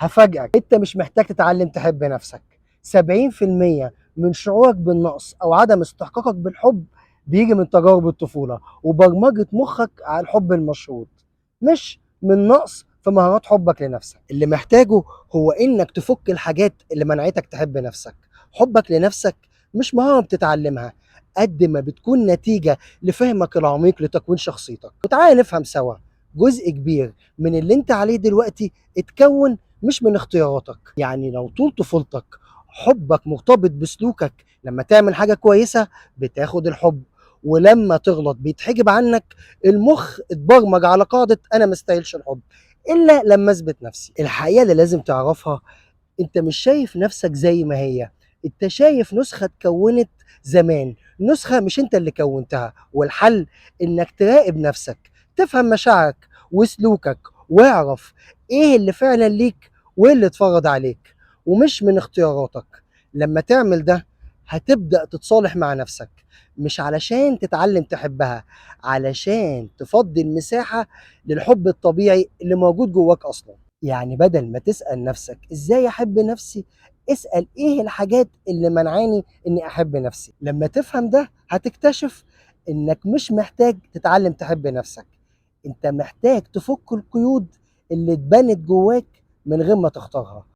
هفاجئك، انت مش محتاج تتعلم تحب نفسك. 70% من شعورك بالنقص او عدم استحقاقك بالحب بيجي من تجارب الطفولة وبرمجة مخك على الحب المشروط، مش من نقص في مهارات حبك لنفسك. اللي محتاجه هو انك تفك الحاجات اللي منعتك تحب نفسك. حبك لنفسك مش مهارة بتتعلمها قد ما بتكون نتيجة لفهمك العميق لتكوين شخصيتك. وتعالى نفهم سوا، جزء كبير من اللي انت عليه دلوقتي اتكون مش من اختياراتك. يعني لو طول طفولتك حبك مرتبط بسلوكك، لما تعمل حاجة كويسة بتاخد الحب، ولما تغلط بيتحجب عنك. المخ اتبرمج على قاعدة أنا مستاهلش الحب إلا لما أثبت نفسي. الحقيقة اللي لازم تعرفها، أنت مش شايف نفسك زي ما هي، أنت شايف نسخة اتكونت زمان، نسخة مش أنت اللي كونتها. والحل إنك تراقب نفسك، تفهم مشاعرك وسلوكك، واعرف إيه اللي فعلا ليك وإيه اللي اتفرض عليك ومش من اختياراتك. لما تعمل ده هتبدأ تتصالح مع نفسك، مش علشان تتعلم تحبها، علشان تفضي المساحة للحب الطبيعي اللي موجود جواك أصلا. يعني بدل ما تسأل نفسك إزاي أحب نفسي، اسأل إيه الحاجات اللي منعاني إني أحب نفسي. لما تفهم ده هتكتشف إنك مش محتاج تتعلم تحب نفسك، أنت محتاج تفك القيود اللي اتبنت جواك من غير ما تختارها.